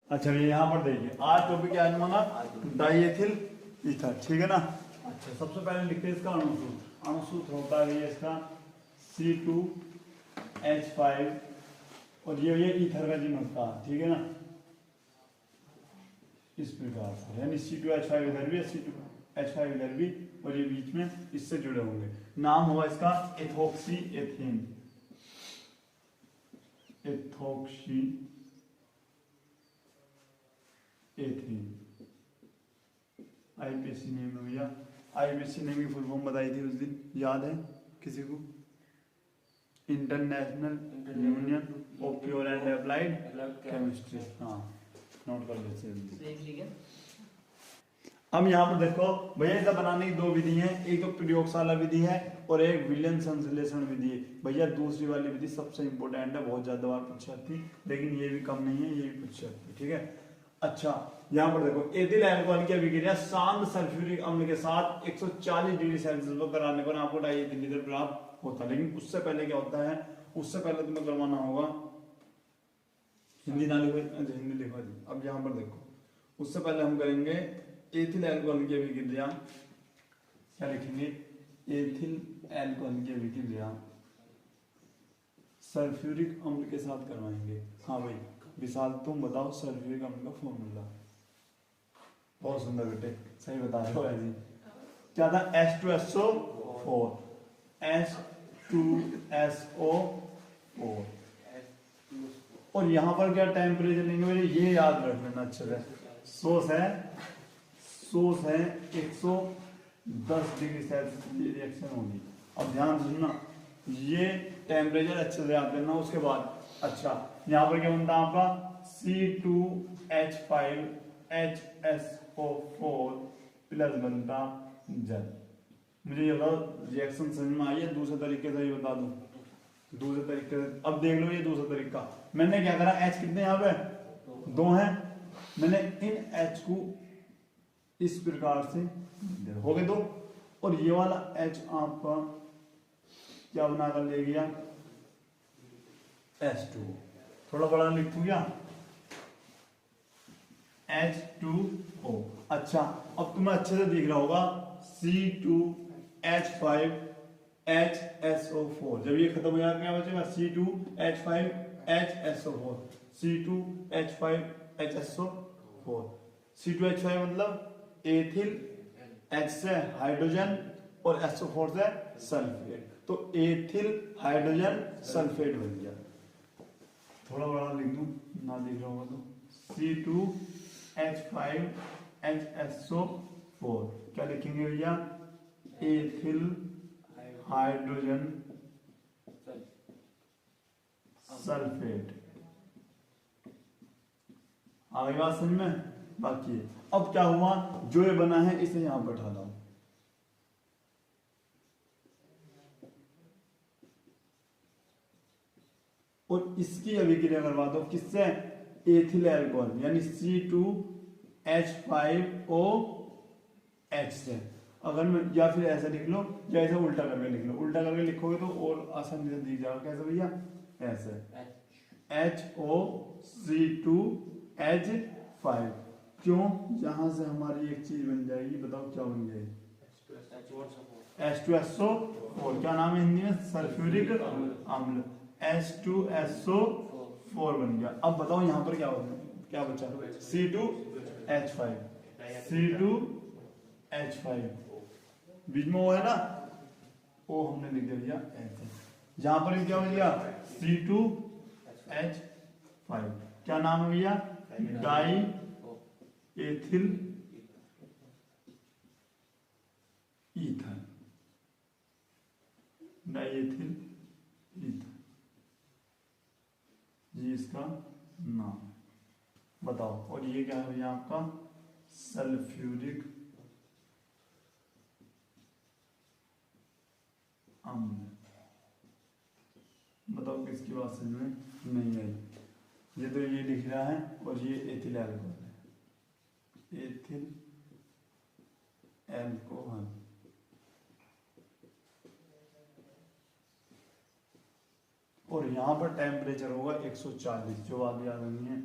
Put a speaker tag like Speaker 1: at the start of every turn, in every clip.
Speaker 1: अच्छा ये यहाँ पर देखिए, आज टॉपिक क्या है हमारा, डाइएथिल ईथर, ठीक है ना। अच्छा सबसे पहले लिखते हैं इसका अणुसूत्र। अणुसूत्र होता है ये इसका C2H5 और ये ईथर का चिन्ह होता है, ठीक है ना, इस प्रकार से, यानी C2H5 इधर भी है, C2H5 इधर भी, और ये बीच में इससे जुड़े होंगे। नाम होगा इसका ethoxy ethene, ethoxy ethene. IPC name है भैया, आईपीसी नेम की फुल फॉर्म बताई थी उस दिन, याद है किसी को? International union of pure and applied chemistry. हाँ नोट कर लीजिए। अब यहाँ पर देखो भैया, इसे बनाने की दो विधि हैं, एक तो प्रयोगशाला विधि है और एक विलयन संश्लेषण विधि है। भैया दूसरी वाली विधि सबसे इंपॉर्टेंट है, बहुत ज्यादा बार पूछी जाती है, लेकिन ये भी कम नहीं है, ये भी पूछी जाती है, ठीक है। अच्छा यहाँ पर देखो, एथिल अल्कोहल की अभिक्रिया शांत सल्फ्यूरिक अम्ल के साथ 140 डिग्री सेल्सियस पर कराने पर आपको डाइएथिल ईथर प्राप्त होता है। लेकिन उससे पहले क्या होता है, उससे पहले तुम्हें करवाना होगा, हिंदी ना लिखो, हिंदी लिखो जी। अब यहाँ पर देखो, उससे पहले हम करेंगे एथिल अल्कोहल की अभिक्रिया, क्या लिखेंगे, एथिल अल्कोहल की अभिक्रिया सल्फ्यूरिक अम्ल के साथ करवाएंगे। हाँ भाई विशाल तुम बताओ सल्फ्यूरिक अम्ल का फॉर्मूला। बहुत सुंदर बेटे, सही बता रहे हो जी। क्या था, H2SO4, H2SO4। और यहाँ पर क्या टेम्परेचर लेंगे मेरे, ये याद रख लेना अच्छे से। सोर्स है 110 डिग्री सेल्सियस की रिएक्शन होगी। अब ध्यान सुनना, ये टेम्परेचर अच्छे से याद करना। उसके बाद अच्छा यहाँ पर क्या बनता है आपका C2H5HSO4 प्लस बनता जल। मुझे ये रिएक्शन समझ में आई है, दूसरे तरीके से ही बता दूं, दूसरे तरीके से। अब देख लो ये दूसरा तरीका, मैंने क्या करा, H कितने यहाँ पे, दो हैं, मैंने इन H को इस प्रकार से हो गए दो, और ये वाला H आपका क्या बनाकर ले गया, H2। थोड़ा बड़ा लिखूं क्या, H2O। अच्छा अब तुम्हें अच्छे से दिख रहा होगा C2H5HSO4। जब ये खत्म हो जाएगा क्या बचेगा, C2H5HSO4, C2H5HSO4। C2H5 मतलब एथिल, H से हाइड्रोजन और SO4 से सल्फेट, तो एथिल हाइड्रोजन सल्फेट बन गया। थोड़ा बड़ा लिख दूं ना दिख रहा होगा तो, C2H5HSO4 क्या लिखेंगे भैया, एथिल हाइड्रोजन सल्फेट। आगे बात समझ में, बाकी है। अब क्या हुआ, जो ये बना है इसे यहां बैठा दो, और इसकी अभिक्रिया करवा दो किससे, एथिल अल्कोहल यानी C2H5OH से। अगर मैं, या फिर ऐसा लिख लो, या ऐसा उल्टा करके लिख लो, उल्टा करके लिखोगे तो और आसानी से दिख जाएगा। कैसे भैया, ऐसे HOC2H5। क्यों, यहां से हमारी एक चीज बन जाएगी, बताओ क्या बन जाएगी, H2SO4। क्या नाम है हिंदी में, सल्फ्यूरिक अम्ल, H2SO4 बन गया। अब बताओ यहाँ पर क्या बचा, C2H5, C2H5 बीच में वो है ना, वो हमने लिख दिया ऐसे। यहां पर क्या बन गया, C2H5। क्या नाम है भैया, die ethyl ether, diethyl ether, ये इसका नाम। बताओ, और ये क्या है भैया आपका, सल्फ्यूरिक अम्ल। बताओ किसकी बात समझ में नहीं आई, ये तो ये लिख रहा है, और ये एथिल अल्कोहल है, एथिल अल्कोहल। और यहां पर टेम्परेचर होगा 140, जो बात याद नहीं है,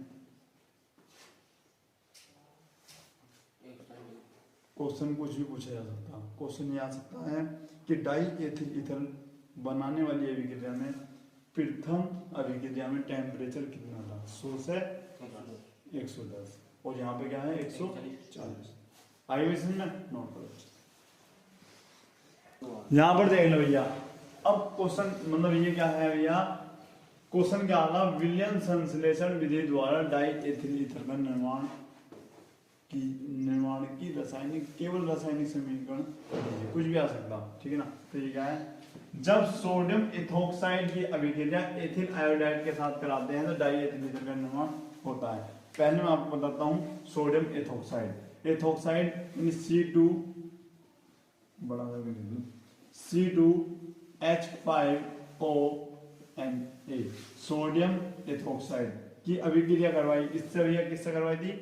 Speaker 1: क्वेश्चन कुछ भी पूछा जा सकता है। क्वेश्चन ये आ सकता है कि डाई एथिल ईथर बनाने वाली अभिक्रिया में प्रथम अभिक्रिया में टेम्परेचर कितना था? 100 से 110 और यहाँ पे क्या है 140। आगे समझ में नोट करो। यहाँ पर देख लो भैया, अब क्वेश्चन मतलब ये क्या है भैया, क्वेश्चन क्या आना, विलियम संश्लेषण विधि द्वारा डाई एथिल ईथर का निर्माण की रासायनिक, केवल रासायनिक समीकरण कुछ भी आ सकता, ठीक है ना। तो ये क्या है, जब सोडियम इथोक्साइड की अभिक्रिया एथिल आयोडाइड के साथ कराते हैं तो डाई एथिल ईथर का निर्माण होता है। पहले मैं आपको बताता हूँ सोडियम इथोक्साइड, इथोक्साइड C2 बड़ा C2H5ONA सोडियम इथोक्साइड की अभिक्रिया करवाई, किससे भैया, किससे करवाई थी,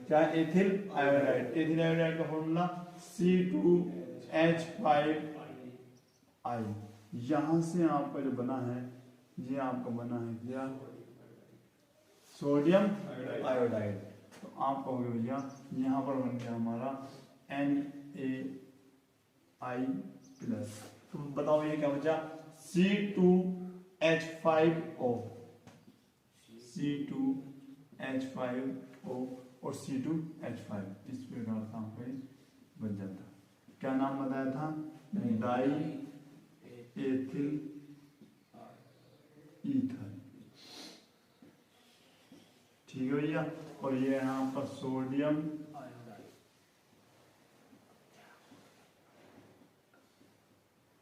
Speaker 1: क्या, एथिल आयोडाइड। एथिल आयोडाइड का फॉर्मूला C2H5I। यहां से आपका जो बना है, ये आपका बना है क्या, सोडियम आयोडाइड। तो आप कहोगे भैया यहाँ पर बन गया हमारा NaI+। तो बताओ ये क्या बचा, C2H5O और C2H5 इस प्रकार का आपका बन जाता। क्या नाम बताया था, डाई एथिल ईथर, ठीक है भैया। और ये यहाँ पर सोडियम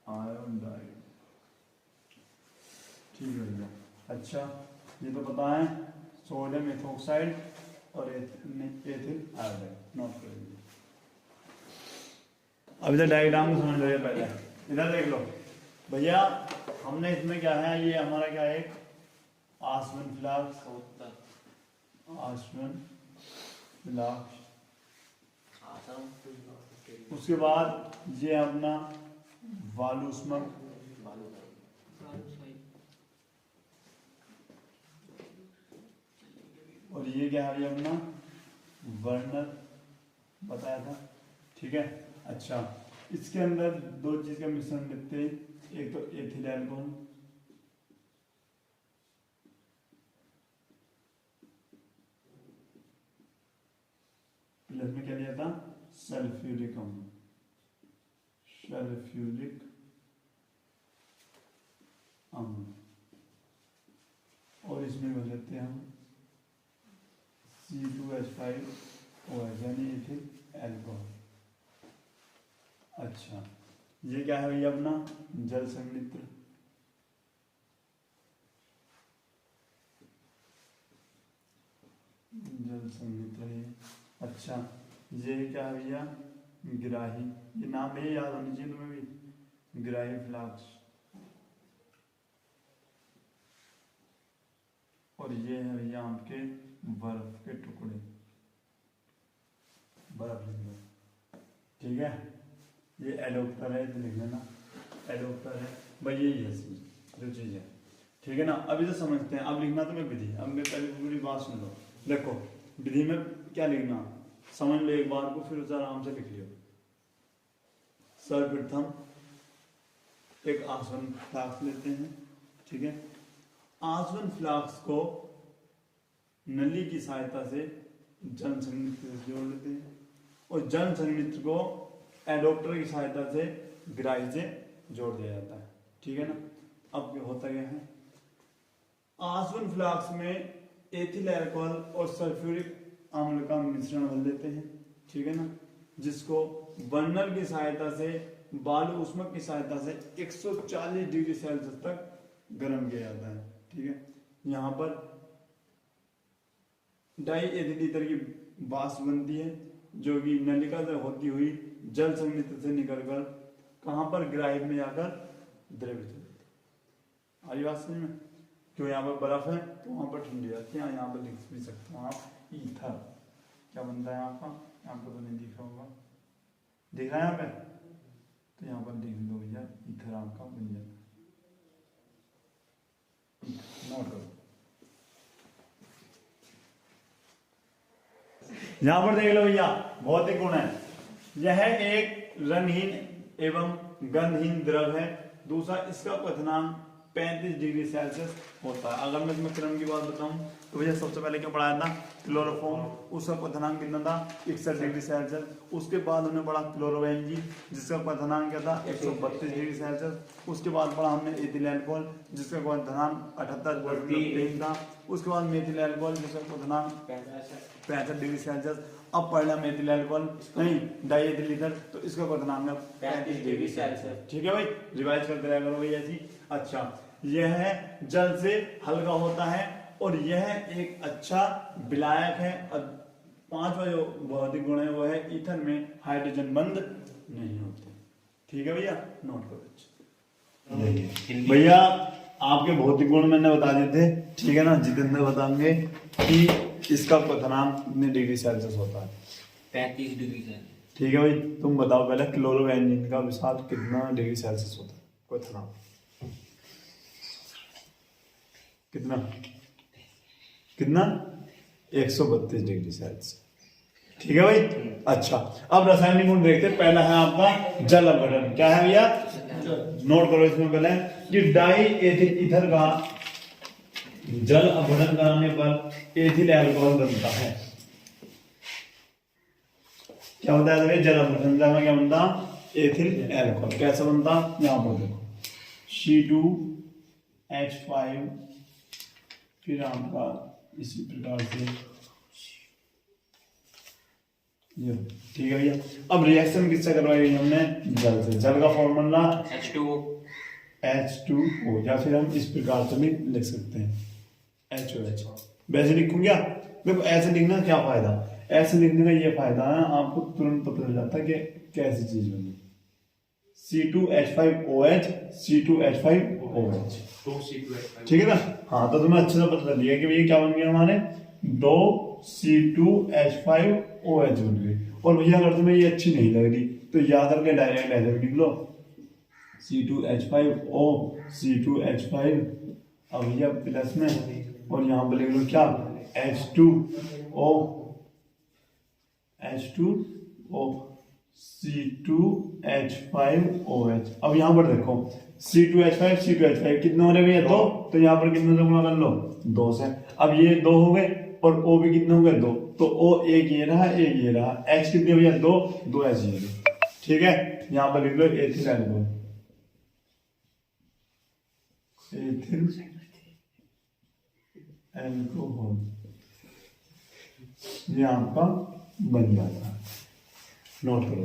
Speaker 1: आयोडाइड, ठीक है भैया। अच्छा ये तो पता है सोडियम इथोक्साइड और एथिल आयोडाइड, नोट कर लीजिए। अब इधर डायग्राम को समझ लो, पहले इधर देख लो भैया, हमने इसमें क्या है, ये हमारा क्या है, एक आसवन फ्लास्क, आसवन फ्लास्क। उसके बाद ये अपना वालुस्मक, और ये क्या है अपना बर्नर बताया था, ठीक है। अच्छा इसके अंदर दो चीज का मिश्रण लिखते हैं, एक तो एथिल एल्कोहल प्लस में क्या लिया था, सल्फ्यूरिक अम्ल, सल्फ्यूरिक अम्ल, और इसमें भर लेते हैं हम C2H5OH यानी एथिल एल्कोहल। अच्छा ये क्या है भैया अपना जल संयुक्त, जल संयुक्त है। अच्छा ये क्या है भैया ग्राही, ये नाम ये याद होनी चाहिए तुम्हें भी, ग्राही फ्लास्क। और ये है भैया आपके बर्फ के टुकड़े, बर्फ लिख लो, ठीक है। ये एडोप्टर है, लिख लेना एडोप्टर है भाई, यही है जो चीज़ है, ठीक है ना। अभी तो समझते हैं, अब लिखना तुम्हें विधि। अब मैं पहले पूरी बात सुन लो, देखो विधि में क्या लिखना, समझ लो एक बार को, फिर उसे आराम से लिख लियो। सर्वप्रथम एक आसवन फ्लास्क लेते हैं, ठीक है। आसवन फ्लास्क को नली की सहायता से जल संयुक्त से जोड़ लेते हैं, और जल संयुक्त को एडोप्टर की सहायता से ग्राही से जोड़ दिया जाता है, ठीक है ना। अब होता क्या है, आसवन फ्लास्क में एथिल अल्कोहल और सल्फ्यूरिक अम्ल का मिश्रण भर लेते हैं, ठीक है ना, जिसको बर्नर की सहायता से, बालू उष्मक की सहायता से 140 डिग्री सेल्सियस तक गर्म किया जाता है, ठीक है। यहाँ पर डाई एथिल ईथर की वाष्प बनती है, जो कि नलिका से होती हुई जल संयुक्त से निकलकर कहां पर ग्राही में जाकर द्रवित हो जाती है। आई बात समझ में, क्यों यहाँ पर बर्फ है तो वहां पर ठंडी जाती है। यहाँ पर लिख भी सकते हो आप ईथर, क्या बनता है आपका, यहाँ पर तो नहीं दिख रहा होगा, दिख रहा है यहाँ पे, तो यहाँ पर लिख लो भैया ईथर आपका बन जाता है, नोट करो। यहाँ पर देख लो भैया भौतिक गुण है, यह एक रंगहीन एवं गंधहीन द्रव है। दूसरा, इसका क्वथनांक 35 डिग्री सेल्सियस होता है। अगर मैं इसमें क्रम की बात बताऊं तो भैया सबसे पहले क्या पढ़ाया था, क्लोरोफॉर्म, उसका क्वथनांक कितना था 61 डिग्री सेल्सियस। उसके बाद हमने पढ़ा क्लोरोबेंजीन जिसका क्वथनांक क्या था 132 डिग्री सेल्सियस। उसके बाद पढ़ा हमने एथिल अल्कोहल जिसका क्वथनांक 78 था। उसके बाद मेथिल अल्कोहल जिसका क्वथनांक 65 डिग्री सेल्सियस। अब पढ़ लिया मेथिल अल्कोहल नहीं डाइएथिल ईथर, तो इसका क्वथनांक है 35 डिग्री सेल्सियस। ठीक है भाई, रिवाइज करते रहा करो भाई ऐसी। अच्छा, यह जल से हल्का होता है और यह एक अच्छा विलायक है। पांचवा जो भौतिक गुण है वो है ईथर में हाइड्रोजन बंद नहीं होते। ठीक है भैया, नोट करो भैया। आपके भौतिक गुण मैंने बता दिए थे, ठीक है ना। जितेंद्र बताएंगे कि इसका क्वथनांक कितने डिग्री सेल्सियस होता है,
Speaker 2: 35 डिग्री सेल्सियस।
Speaker 1: ठीक है भाई। तुम बताओ पहले क्लोरोबेंजीन का विशाल कितना डिग्री सेल्सियस होता है क्वथनांक, कितना कितना 132 डिग्री सेल्सियस। ठीक है भाई। अच्छा, अब रासायनिक गुण देखते हैं। पहला है आपका जल अपघटन। क्या है भैया, नोट करो इसमें पहले कि डाई एथिल ईथर का जल अपघटन कराने पर एथिल अल्कोहल बनता है। क्या होता है जल अपघटन में, क्या बनता एथिल अल्कोहल। कैसे बनता, यहां पर देखो C2H5, फिर आपका इसी प्रकार से ये। ठीक है भैया। अब रिएक्शन किससे करवाई हमने, जल से। जल का फॉर्मूला H2O, या फिर हम इस प्रकार से भी लिख सकते हैं HOH। वैसे लिखूं क्या, देखो ऐसे लिखना क्या फायदा, ऐसे लिखने का ये फायदा है आपको तुरंत पता चल जाता है कि कैसी चीज बनी। C2H5OH, C2H5OH, ठीक है ना। हाँ, तो तुम्हें अच्छे से पता चल गया कि भैया क्या बन गया हमारे, दो C2H5OH बन गई। और भैया अगर तुम्हें ये अच्छी नहीं लग रही तो याद करके डायरेक्ट ऐसे भी लिख लो C2H5O, C2H5, अब भैया प्लस में, और यहाँ पर लिख लो क्या H2O, H2O, C2H5OH। अब यहाँ पर देखो C2H5 C2H5 कितने हो रहे भैया, दो, तो यहाँ पर कितने से गुणा कर लो, दो से। अब ये दो हो गए और O भी कितने हो गए, दो, तो O एक ये रहा, एक ये रहा। H कितने भैया, दो, दो H ये। ठीक है, यहाँ पर लिख लो एथिल अल्कोहल, एथिल अल्कोहल, ये आपका बन जाता है। नोट करो।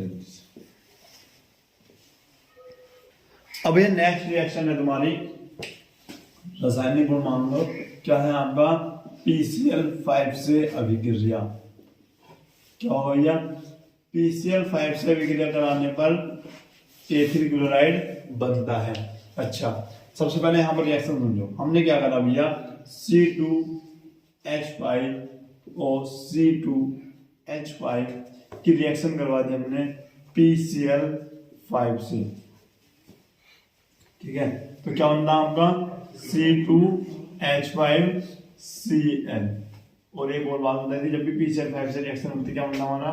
Speaker 1: अब ये नेक्स्ट रिएक्शन है तुम्हारी रासायनिक गुण, मान लो क्या है आपका PCl5 से अभिक्रिया। क्या हो गया, PCl5 से अभिक्रिया कराने पर एथिल क्लोराइड बनता है। अच्छा, सबसे पहले यहाँ पर रिएक्शन समझो। हमने क्या करा भैया, C2H5O C2H5 की रिएक्शन करवा दी हमने PCl5 से। ठीक है, तो क्या बनता है आपका C2H5Cl। और एक और बात बताई थी, जब भी PCl5 से रिएक्शन होती है क्या बनता हमारा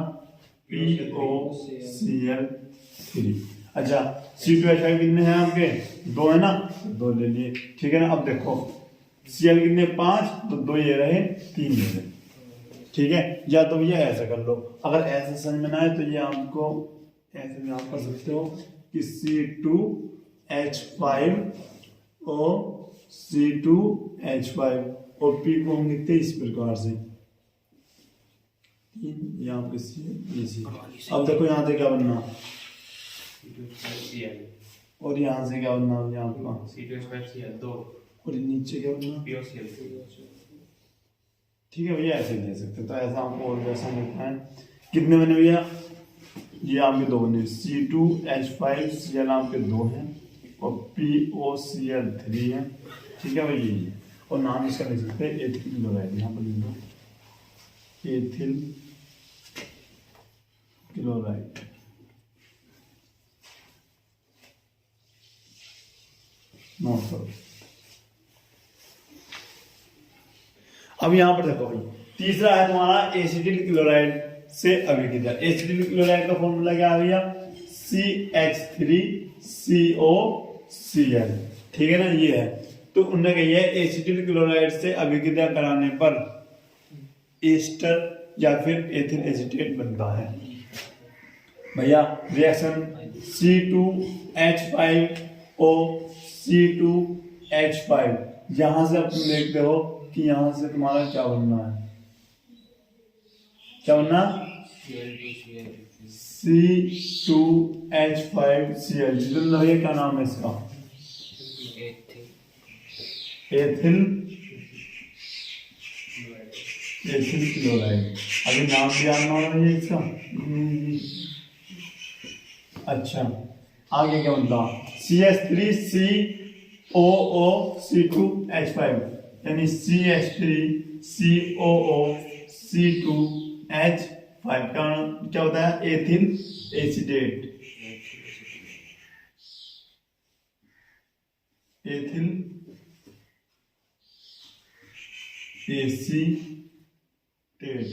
Speaker 1: POCl3। अच्छा, C2H5 कितने हैं आपके, दो है ना, दो ले लिए। ठीक है ना। अब देखो Cl कितने, 5, तो दो ये रहे, 3 ये रहे। ठीक है, या तो ये ऐसा कर लो, अगर ऐसे समझ में ना आए तो ये आपको ऐसे भी आप कर सकते हो कि C2H5O C2H5 और P को हम लिखते हैं इस प्रकार से, यहाँ पे C। अब देखो यहाँ से क्या बनना, और यहाँ से क्या बनना, यहाँ पे C2H5Cl 2, और नीचे क्या बनना POCl। ठीक है भैया, ऐसे दे सकते, तो ऐसा हमको और वैसा लिखना है। कितने बने भैया, ये आपके दो बने, C2H5Cl आपके दो हैं और POCl3 है। ठीक है भैया, ये और नाम इसका लिख सकते हैं एथिल क्लोराइड। यहाँ पर लिख दो एथिल क्लोराइड। नोट करो। अब यहां पर देखो भाई, तीसरा है तुम्हारा एसिटिल क्लोराइड। से अभिक्रिया। एसिटिल क्लोराइड का फॉर्मूला क्या आ गया, CH3COCl, ठीक है ना, ये है। तो उन्होंने कही है एसिटिल क्लोराइड से अभिक्रिया कराने पर एस्टर या फिर एथिल एसीटेट बनता है। भैया रिएक्शन C2H5O C2H5, यहां से अब तुम देखते हो कि यहां से तुम्हारा क्या बनना है, क्या बनना, C2H5Cl। जितने लगे क्या नाम है इसका, एथिल क्लोराइड। अभी नाम भी आना है इसका। अच्छा आगे क्या बनता, CH3COOC2H5 यानी CH3COOC2H5 क्या होता है, ethyl acetate, ethyl acetate,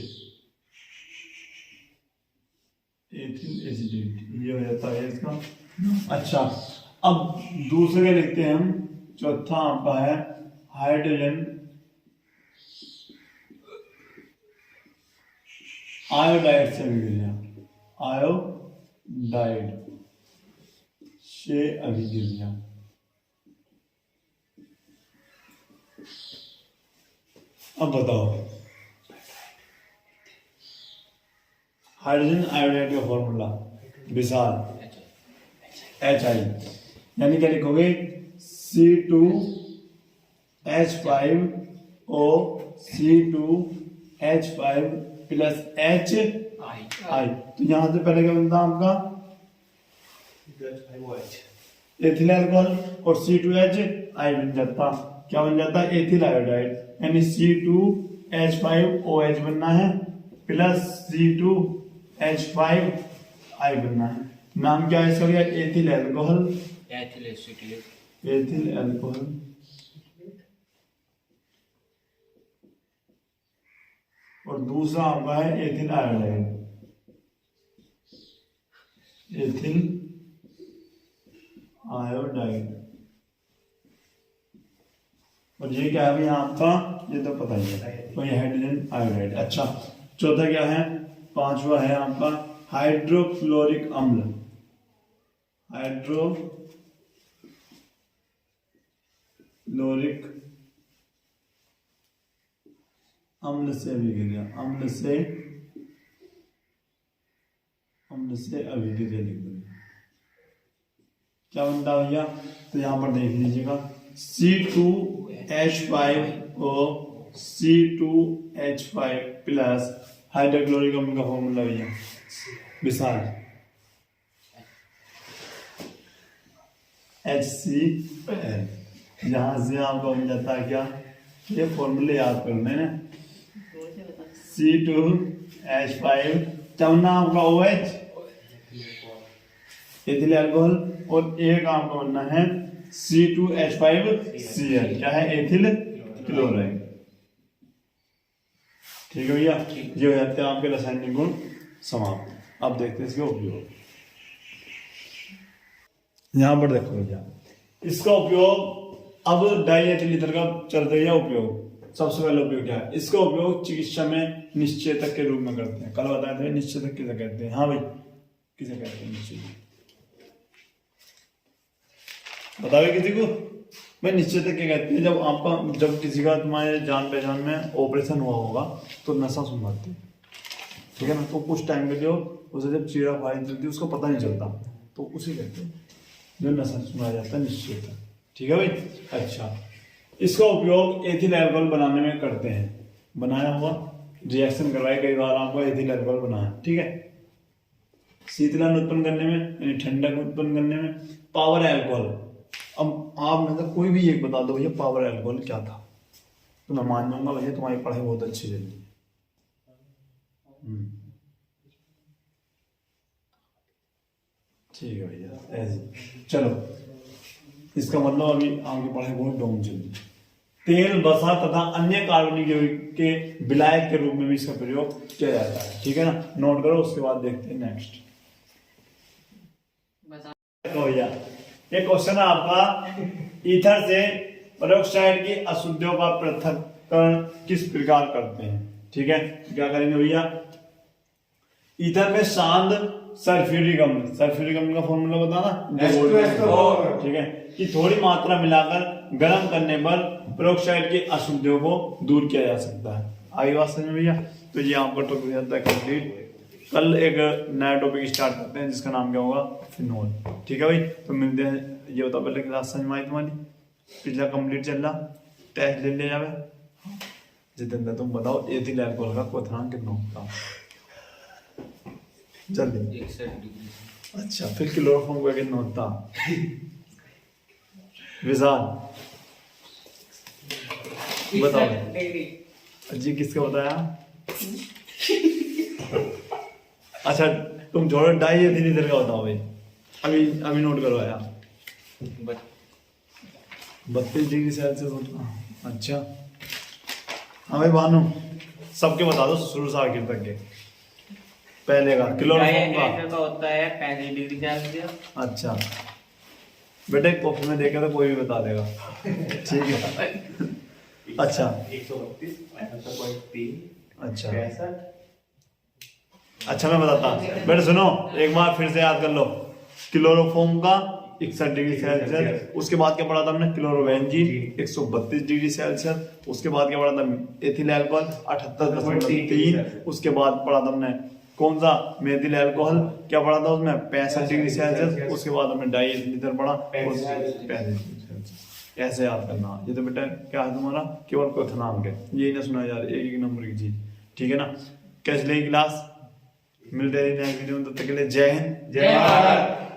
Speaker 1: ethyl acetate, ये हो जाता है इसका। अच्छा अब दूसरे का लिखते हैं हम, चौथा आपका है हाइड्रोजन आयोडाइड से अभिक्रिया, आयोडाइड से अभिक्रिया। अब बताओ हाइड्रोजन आयोडाइड का फॉर्मूला विशाल HI, यानी क्या लिखोगे, C2H5O C2H5 प्लस HI। तो यहां से पहले क्या बनता आपका, एथिल अल्कोहल और C2H बन जाता, क्या बन जाता, एथिल आयोडाइड, यानी C2H5OH बनना है प्लस C2H5 बनना है। नाम क्या है इसका, एथिल अल्कोहल, एथिल अल्कोहल और दूसरा आपका है एथिल आयोडाइड, एथिल आयोडाइड। और ये क्या है भैया आपका, ये तो पता ही है, तो ये हाइड्रोजन आयोडाइड। अच्छा चौथा क्या है, पांचवा है आपका हाइड्रोक्लोरिक अम्ल, हाइड्रोक्लोरिक अम्ल से अभिक्रिया, अम्ल से अभिक्रिया लिख दो, क्या बनता है भैया, तो यहां पर देख लीजिएगा C2H5O C2H5 प्लस हाइड्रोक्लोरिक अम्ल का फॉर्मूला भैया विशाल HCl। यहां से आपका बन जाता है क्या, ये फॉर्मूले याद करने ना, C2H5 चौना आपका OH एथिल अल्कोहल और एक आपका बनना है C2H5Cl, क्या है, एथिल क्लोराइड। ठीक है भैया, ये हो जाते हैं आपके रासायनिक गुण समाप्त। अब देखते हैं इसके उपयोग। यहां पर देखो भैया इसका उपयोग, अब डाई एथिल ईथर का चलते हैं उपयोग। सबसे पहले उपयोग क्या है, इसका उपयोग चिकित्सा में निश्चेतक के रूप में करते हैं। कल बताए थे निश्चेतक किसे कहते हैं, हाँ भाई किसे कहते हैं निश्चेतक, बताओगे किसी को भाई, निश्चेतक क्या कहते हैं, जब किसी का तुम्हारे जान पहचान में ऑपरेशन हुआ होगा तो नशा सुनवाते हैं, ठीक है ना, तो कुछ टाइम के लिए उसे जब चीरा फाड़ी चलती है उसको पता नहीं चलता, तो उसे कहते हैं जो नशा सुनाया जाता है निश्चेतक, ठीक है भाई। अच्छा इसका उपयोग एथिल अल्कोहल बनाने में करते हैं, बनाया हुआ रिएक्शन करवाए कई बार आपको एथिल अल्कोहल बनाया, ठीक है, शीतलन उत्पन्न करने में यानी ठंडक उत्पन्न करने में। पावर अल्कोहल, अब आप मतलब कोई भी एक बता दो भैया पावर अल्कोहल क्या था, तो मैं मान जाऊंगा भैया तुम्हारी पढ़ाई बहुत अच्छी चल रही है। ठीक है भैया ऐसे चलो, इसका मतलब अभी आपकी पढ़ाई बहुत डाउन चल रही है। तेल, वसा तथा अन्य कार्बनिक यौगिक के विलायक के रूप में भी इसका प्रयोग किया जाता है। ठीक है ना, नोट करो। उसके बाद देखते हैं नेक्स्ट। तो भैया ये क्वेश्चन है आपका, ईथर से पेरोक्साइड की अशुद्धियों का पृथक्करण किस प्रकार करते हैं। ठीक है, क्या करेंगे भैया, ईथर में शांत सल्फ्यूरिक अम्ल, सल्फ्यूरिक अम्ल का फॉर्मूला बताना, ठीक है, कि थोड़ी मात्रा मिलाकर गर्म करने पर पेरोक्साइड की अशुद्धियों को दूर किया जा सकता है। आगे बात समझ में भैया। तो ये यहाँ पर टॉपिक जाता है कंप्लीट। कल एक नया टॉपिक स्टार्ट करते हैं जिसका नाम क्या होगा, फिनोल। ठीक है भाई, तो मिलते हैं। ये बताओ पहले क्लास समझ में आई तुम्हारी, पिछला कंप्लीट चल रहा, टेस्ट ले लिया जावे। जितेंद्र तुम बताओ एथिल अल्कोहल का क्वथनांक कितना होता है जल्दी।
Speaker 2: 61 डिग्री।
Speaker 1: अच्छा, फिर क्लोरोफॉर्म का कितना होता, विशाल बताओ जी, किसका बताया। अच्छा तुम छोड़ो, डाई एथिलीन का बताओ भाई, अभी नोट करो यार। 32 डिग्री सेल्सियस होता। अच्छा हाँ भाई भानु, सबके बता दो शुरू से आखिर तक के। पहले का क्लोरोफॉर्म
Speaker 2: का होता है 35 डिग्री सेल्सियस।
Speaker 1: अच्छा बेटे, कॉफी में देखे तो कोई भी बता देगा। ठीक है। अच्छा
Speaker 2: 132
Speaker 1: अच्छा अच्छा मैं बताता, बेटे सुनो एक बार फिर से याद कर लो। क्लोरोफॉर्म का 61 डिग्री सेल्सियस, उसके बाद क्या पढ़ा था हमने, क्लोरोबेंजीन 132 डिग्री सेल्सियस, उसके बाद क्या पढ़ा था, एथिल अल्कोहल 78.3, उसके बाद पढ़ा था हमने कौन सा, मेथिल अल्कोहल, क्या पढ़ा था उसमें 65 डिग्री सेल्सियस, उसके बाद हमने डाई एथिलीन पढ़ा 35 डिग्री सेल्सियस। ऐसे याद करना। ये तो बेटा क्या है तुम्हारा, केवल क्वथनांक है, ये ना सुना यार, एक एक नंबर की चीज। ठीक है ना, कैसे लेगी क्लास, मिलते हैं नेक्स्ट वीडियो में, तब तक के लिए जय हिंद जय भारत।